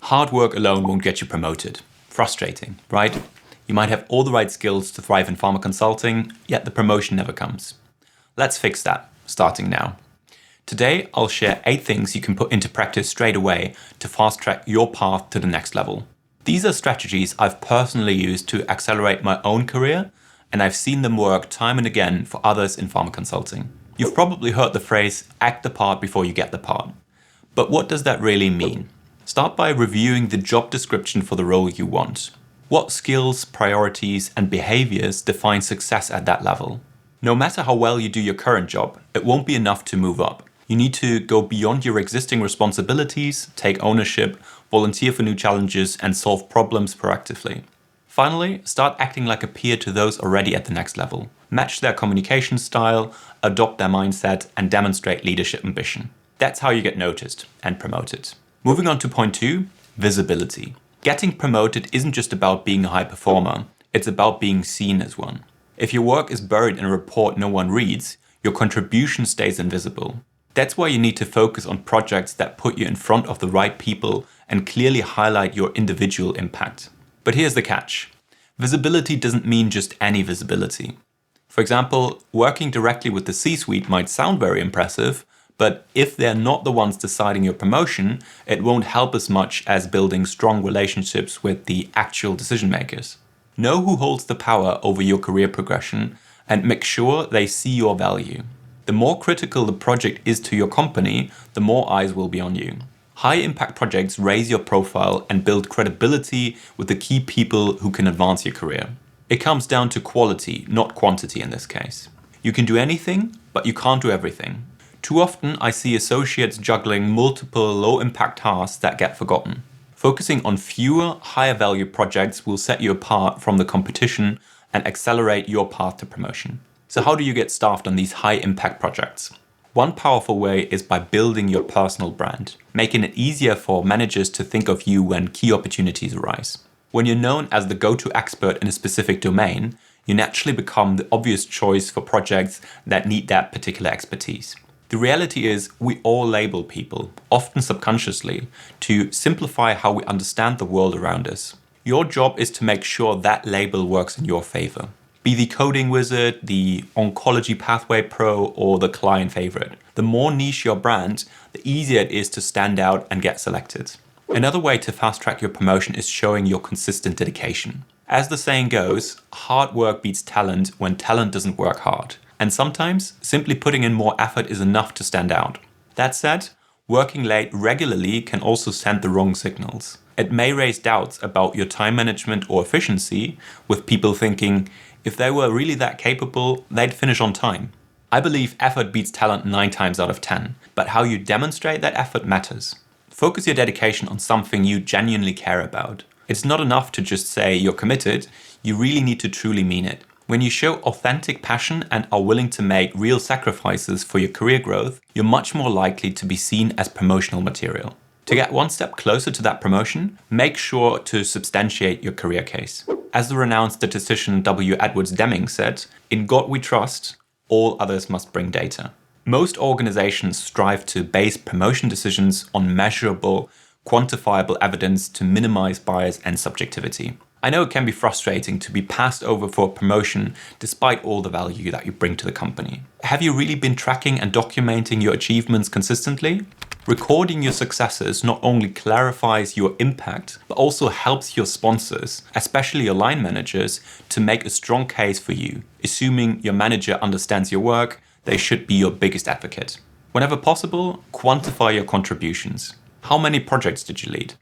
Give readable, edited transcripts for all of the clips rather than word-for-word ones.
Hard work alone won't get you promoted. Frustrating, right? You might have all the right skills to thrive in pharma consulting, yet the promotion never comes. Let's fix that, starting now. Today, I'll share 8 things you can put into practice straight away to fast-track your path to the next level. These are strategies I've personally used to accelerate my own career, and I've seen them work time and again for others in pharma consulting. You've probably heard the phrase, act the part before you get the part. But what does that really mean? Start by reviewing the job description for the role you want. What skills, priorities, and behaviors define success at that level? No matter how well you do your current job, it won't be enough to move up. You need to go beyond your existing responsibilities, take ownership, volunteer for new challenges, and solve problems proactively. Finally, start acting like a peer to those already at the next level. Match their communication style, adopt their mindset, and demonstrate leadership ambition. That's how you get noticed and promoted. Moving on to point 2, visibility. Getting promoted isn't just about being a high performer, it's about being seen as one. If your work is buried in a report no one reads, your contribution stays invisible. That's why you need to focus on projects that put you in front of the right people and clearly highlight your individual impact. But here's the catch. Visibility doesn't mean just any visibility. For example, working directly with the C-suite might sound very impressive, but if they're not the ones deciding your promotion, it won't help as much as building strong relationships with the actual decision makers. Know who holds the power over your career progression and make sure they see your value. The more critical the project is to your company, the more eyes will be on you. High impact projects raise your profile and build credibility with the key people who can advance your career. It comes down to quality, not quantity in this case. You can do anything, but you can't do everything. Too often I see associates juggling multiple low-impact tasks that get forgotten. Focusing on fewer, higher value projects will set you apart from the competition and accelerate your path to promotion. So how do you get staffed on these high-impact projects? One powerful way is by building your personal brand, making it easier for managers to think of you when key opportunities arise. When you're known as the go-to expert in a specific domain, you naturally become the obvious choice for projects that need that particular expertise. The reality is we all label people, often subconsciously, to simplify how we understand the world around us. Your job is to make sure that label works in your favor. Be the coding wizard, the oncology pathway pro, or the client favorite. The more niche your brand, the easier it is to stand out and get selected. Another way to fast track your promotion is showing your consistent dedication. As the saying goes, hard work beats talent when talent doesn't work hard. And sometimes, simply putting in more effort is enough to stand out. That said, working late regularly can also send the wrong signals. It may raise doubts about your time management or efficiency, with people thinking, if they were really that capable, they'd finish on time. I believe effort beats talent 9 times out of 10, but how you demonstrate that effort matters. Focus your dedication on something you genuinely care about. It's not enough to just say you're committed, you really need to truly mean it. When you show authentic passion and are willing to make real sacrifices for your career growth, you're much more likely to be seen as promotional material. To get one step closer to that promotion, make sure to substantiate your career case. As the renowned statistician W. Edwards Deming said, "In God we trust, all others must bring data." Most organizations strive to base promotion decisions on measurable, quantifiable evidence to minimize bias and subjectivity. I know it can be frustrating to be passed over for a promotion despite all the value that you bring to the company. Have you really been tracking and documenting your achievements consistently? Recording your successes not only clarifies your impact, but also helps your sponsors, especially your line managers, to make a strong case for you. Assuming your manager understands your work, they should be your biggest advocate. Whenever possible, quantify your contributions. How many projects did you lead?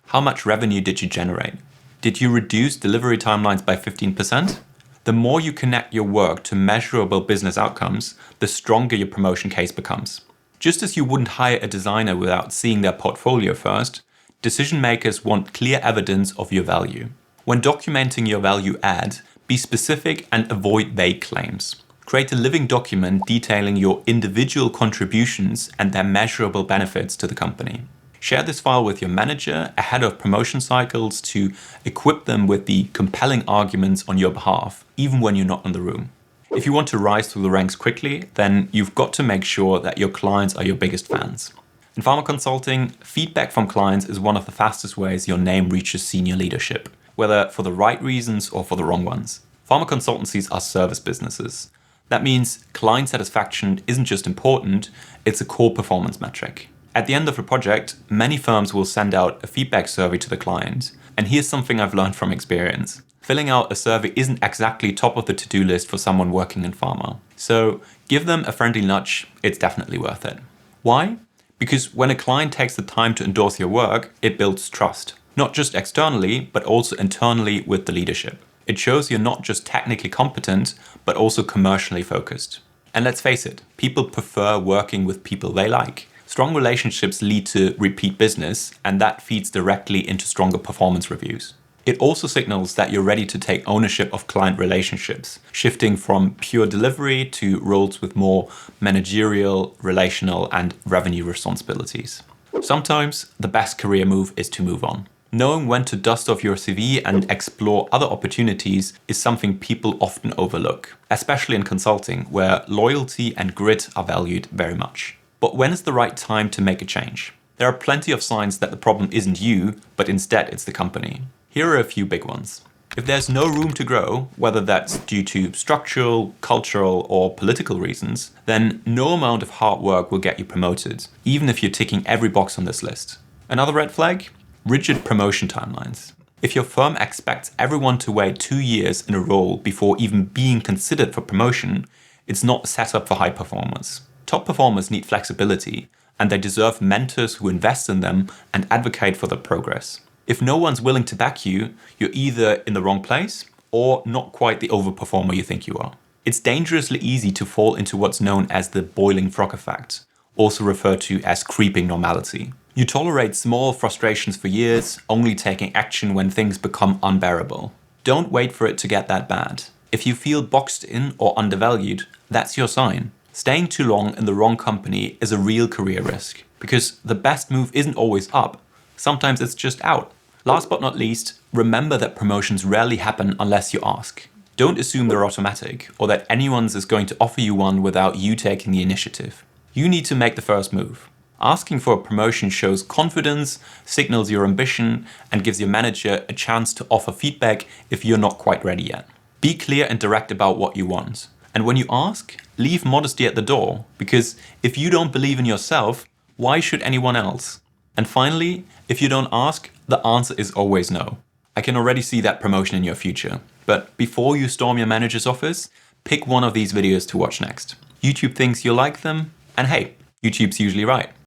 How much revenue did you generate? Did you reduce delivery timelines by 15%? The more you connect your work to measurable business outcomes, the stronger your promotion case becomes. Just as you wouldn't hire a designer without seeing their portfolio first, decision makers want clear evidence of your value. When documenting your value add, be specific and avoid vague claims. Create a living document detailing your individual contributions and their measurable benefits to the company. Share this file with your manager ahead of promotion cycles to equip them with the compelling arguments on your behalf, even when you're not in the room. If you want to rise through the ranks quickly, then you've got to make sure that your clients are your biggest fans. In pharma consulting, feedback from clients is one of the fastest ways your name reaches senior leadership, whether for the right reasons or for the wrong ones. Pharma consultancies are service businesses. That means client satisfaction isn't just important, it's a core performance metric. At the end of a project, many firms will send out a feedback survey to the client. And here's something I've learned from experience. Filling out a survey isn't exactly top of the to-do list for someone working in pharma. So give them a friendly nudge, it's definitely worth it. Why? Because when a client takes the time to endorse your work, it builds trust. Not just externally, but also internally with the leadership. It shows you're not just technically competent, but also commercially focused. And let's face it, people prefer working with people they like. Strong relationships lead to repeat business, and that feeds directly into stronger performance reviews. It also signals that you're ready to take ownership of client relationships, shifting from pure delivery to roles with more managerial, relational, and revenue responsibilities. Sometimes the best career move is to move on. Knowing when to dust off your CV and explore other opportunities is something people often overlook, especially in consulting, where loyalty and grit are valued very much. But when is the right time to make a change? There are plenty of signs that the problem isn't you, but instead it's the company. Here are a few big ones. If there's no room to grow, whether that's due to structural, cultural, or political reasons, then no amount of hard work will get you promoted, even if you're ticking every box on this list. Another red flag? Rigid promotion timelines. If your firm expects everyone to wait 2 years in a role before even being considered for promotion, it's not set up for high performers. Top performers need flexibility, and they deserve mentors who invest in them and advocate for their progress. If no one's willing to back you, you're either in the wrong place or not quite the overperformer you think you are. It's dangerously easy to fall into what's known as the boiling frog effect, also referred to as creeping normality. You tolerate small frustrations for years, only taking action when things become unbearable. Don't wait for it to get that bad. If you feel boxed in or undervalued, that's your sign. Staying too long in the wrong company is a real career risk, because the best move isn't always up. Sometimes it's just out. Last but not least, remember that promotions rarely happen unless you ask. Don't assume they're automatic, or that anyone's is going to offer you one without you taking the initiative. You need to make the first move. Asking for a promotion shows confidence, signals your ambition, and gives your manager a chance to offer feedback if you're not quite ready yet. Be clear and direct about what you want. And when you ask, leave modesty at the door, because if you don't believe in yourself, why should anyone else? And finally, if you don't ask, the answer is always no. I can already see that promotion in your future. But before you storm your manager's office, pick one of these videos to watch next. YouTube thinks you'll like them, and hey, YouTube's usually right.